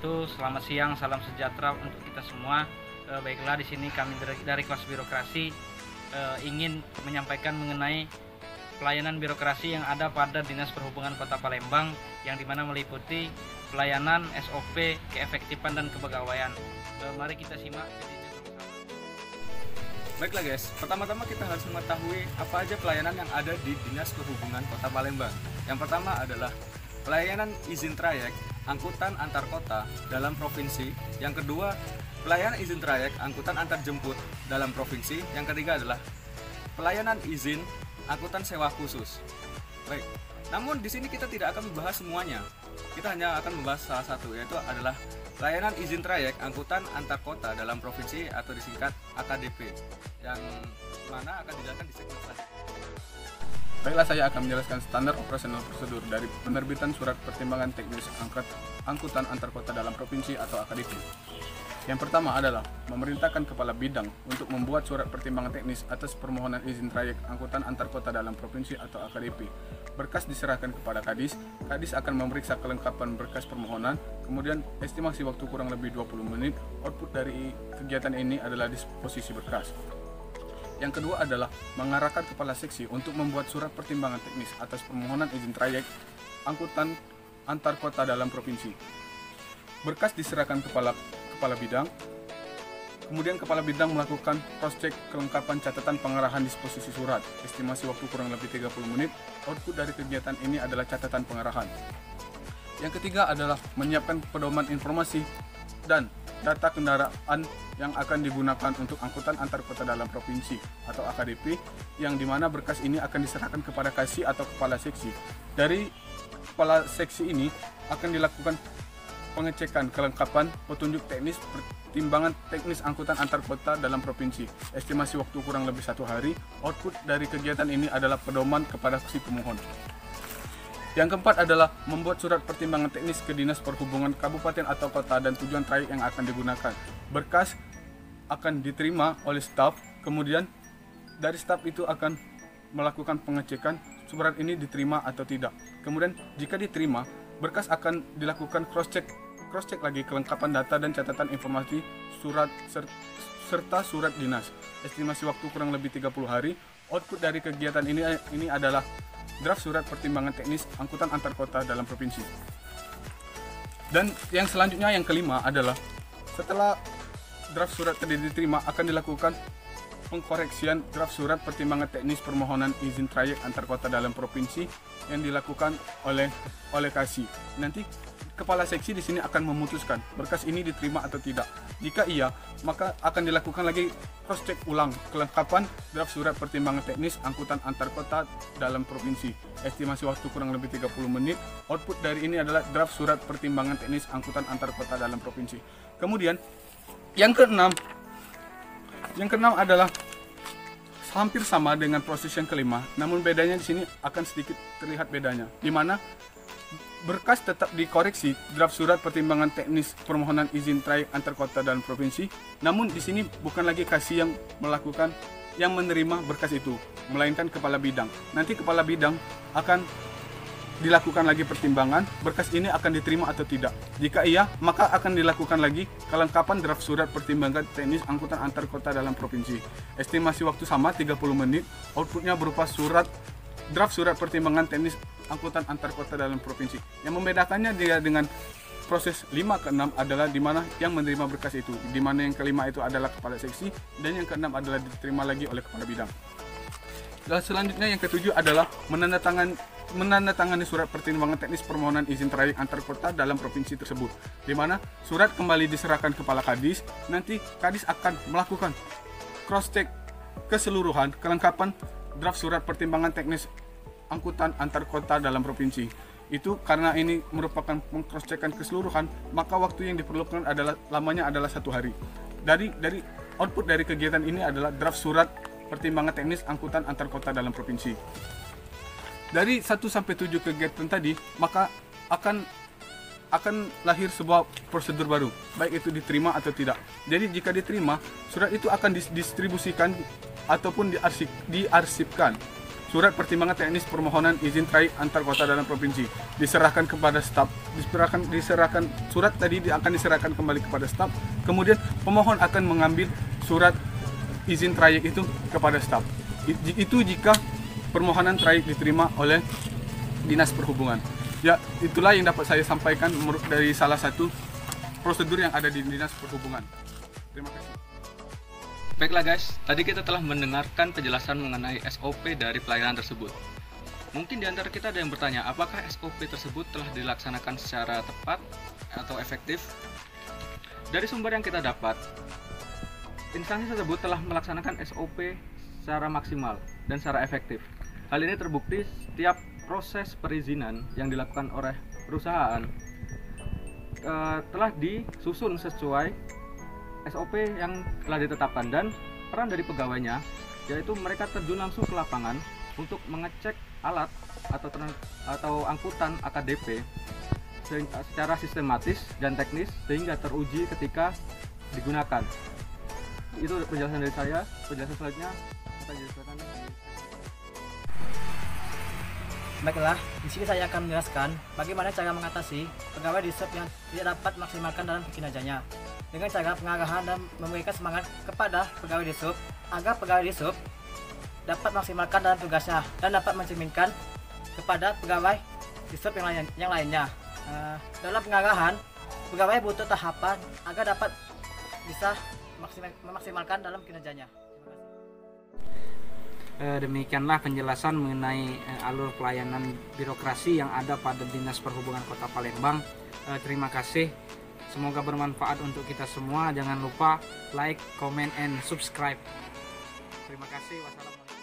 wabarakatuh. Selamat siang, salam sejahtera untuk kita semua. Baiklah, di sini kami dari kelas birokrasi ingin menyampaikan mengenai pelayanan birokrasi yang ada pada Dinas Perhubungan Kota Palembang, yang dimana meliputi pelayanan, SOP, keefektifan dan kepegawaian. Mari kita simak videonya sama-sama. Baiklah guys, pertama-tama kita harus mengetahui apa aja pelayanan yang ada di Dinas Perhubungan Kota Palembang. Yang pertama adalah pelayanan izin trayek angkutan antar kota dalam provinsi. Yang kedua, pelayanan izin trayek angkutan antar jemput dalam provinsi. Yang ketiga adalah pelayanan izin angkutan sewa khusus. Baik, namun di sini kita tidak akan membahas semuanya. Kita hanya akan membahas salah satu, yaitu adalah pelayanan izin trayek angkutan antar kota dalam provinsi atau disingkat AKDP, yang mana akan dijalankan di segmen selanjutnya. Baiklah, saya akan menjelaskan standar operasional prosedur dari penerbitan surat pertimbangan teknis angkutan antar kota dalam provinsi atau AKDP. Yang pertama adalah memerintahkan kepala bidang untuk membuat surat pertimbangan teknis atas permohonan izin trayek angkutan antar kota dalam provinsi atau AKDP. Berkas diserahkan kepada Kadis. Kadis akan memeriksa kelengkapan berkas permohonan, kemudian estimasi waktu kurang lebih 20 menit. Output dari kegiatan ini adalah disposisi berkas. Yang kedua adalah mengarahkan kepala seksi untuk membuat surat pertimbangan teknis atas permohonan izin trayek angkutan antar kota dalam provinsi. Berkas diserahkan kepala bidang, kemudian kepala bidang melakukan cross-check kelengkapan catatan pengarahan disposisi surat. Estimasi waktu kurang lebih 30 menit. Output dari kegiatan ini adalah catatan pengarahan. Yang ketiga adalah menyiapkan pedoman informasi dan data kendaraan yang akan digunakan untuk angkutan antar kota dalam provinsi atau AKDP, yang dimana berkas ini akan diserahkan kepada Kasih atau kepala seksi. Dari kepala seksi ini akan dilakukan pengecekan kelengkapan petunjuk teknis pertimbangan teknis angkutan antar kota dalam provinsi. Estimasi waktu kurang lebih 1 hari. Output dari kegiatan ini adalah pedoman kepada si pemohon. Yang keempat adalah membuat surat pertimbangan teknis ke Dinas Perhubungan Kabupaten atau Kota dan tujuan trayek yang akan digunakan. Berkas akan diterima oleh staf, kemudian dari staf itu akan melakukan pengecekan surat ini diterima atau tidak. Kemudian jika diterima, berkas akan dilakukan cross-check lagi kelengkapan data dan catatan informasi surat serta surat dinas. Estimasi waktu kurang lebih 30 hari. Output dari kegiatan ini adalah draft surat pertimbangan teknis angkutan antar kota dalam provinsi. Dan yang selanjutnya, yang kelima adalah setelah draft surat tadi diterima, akan dilakukan pengkoreksian draft surat pertimbangan teknis permohonan izin trayek antar kota dalam provinsi yang dilakukan oleh Kasih. Nanti kepala seksi di sini akan memutuskan berkas ini diterima atau tidak. Jika iya, maka akan dilakukan lagi cross-check ulang kelengkapan draft surat pertimbangan teknis angkutan antar kota dalam provinsi. Estimasi waktu kurang lebih 30 menit. Output dari ini adalah draft surat pertimbangan teknis angkutan antar kota dalam provinsi. Kemudian yang keenam adalah hampir sama dengan proses yang kelima, namun bedanya di sini akan sedikit terlihat bedanya, di mana berkas tetap dikoreksi draft surat pertimbangan teknis permohonan izin trayek antar kota dan provinsi, namun di sini bukan lagi Kasih yang menerima berkas itu, melainkan kepala bidang. Nanti kepala bidang akan dilakukan lagi pertimbangan berkas ini akan diterima atau tidak. Jika iya, maka akan dilakukan lagi kelengkapan draft surat pertimbangan teknis angkutan antar kota dalam provinsi. Estimasi waktu sama 30 menit. Outputnya berupa draft surat pertimbangan teknis angkutan antar kota dalam provinsi. Yang membedakannya dia dengan proses 5 ke 6 adalah di mana yang menerima berkas itu, di mana yang kelima itu adalah kepala seksi dan yang keenam adalah diterima lagi oleh kepala bidang. Dan selanjutnya yang ketujuh adalah menandatangani surat pertimbangan teknis permohonan izin trayek antar kota dalam provinsi tersebut, di mana surat kembali diserahkan kepala Kadis. Nanti Kadis akan melakukan cross-check keseluruhan kelengkapan draft surat pertimbangan teknis angkutan antar kota dalam provinsi. Itu karena ini merupakan cross-checkan keseluruhan, maka waktu yang diperlukan lamanya adalah 1 hari. Dari output dari kegiatan ini adalah draft surat pertimbangan teknis angkutan antar kota dalam provinsi. Dari 1 sampai 7 kegiatan tadi, maka akan lahir sebuah prosedur baru, baik itu diterima atau tidak. Jadi jika diterima, surat itu akan didistribusikan ataupun diarsipkan. surat pertimbangan teknis permohonan izin trayek antar kota dalam provinsi diserahkan kepada staf, diserahkan surat tadi akan diserahkan kembali kepada staf, kemudian pemohon akan mengambil surat izin trayek itu kepada staf. Itu jika permohonan trayek diterima oleh Dinas Perhubungan. Ya, itulah yang dapat saya sampaikan dari salah satu prosedur yang ada di Dinas Perhubungan. Terima kasih. Baiklah guys, tadi kita telah mendengarkan penjelasan mengenai SOP dari pelayanan tersebut. Mungkin di antara kita ada yang bertanya, apakah SOP tersebut telah dilaksanakan secara tepat atau efektif? Dari sumber yang kita dapat, instansi tersebut telah melaksanakan SOP secara maksimal dan secara efektif. Hal ini terbukti setiap proses perizinan yang dilakukan oleh perusahaan telah disusun sesuai SOP yang telah ditetapkan, dan peran dari pegawainya yaitu mereka terjun langsung ke lapangan untuk mengecek alat atau angkutan AKDP secara sistematis dan teknis sehingga teruji ketika digunakan. Itu penjelasan dari saya. Penjelasan selanjutnya kita jelaskan. Baiklah, di sini saya akan menjelaskan bagaimana cara mengatasi pegawai di SUP yang tidak dapat maksimalkan dalam kinerjanya dengan cara pengarahan dan memberikan semangat kepada pegawai di SUP agar pegawai di SUP dapat maksimalkan dalam tugasnya dan dapat mencerminkan kepada pegawai di SUP yang lainnya. Dalam pengarahan, pegawai butuh tahapan agar dapat bisa memaksimalkan dalam kinerjanya. Demikianlah penjelasan mengenai alur pelayanan birokrasi yang ada pada Dinas Perhubungan Kota Palembang. Terima kasih. Semoga bermanfaat untuk kita semua. Jangan lupa like, comment, and subscribe. Terima kasih. Wassalamualaikum.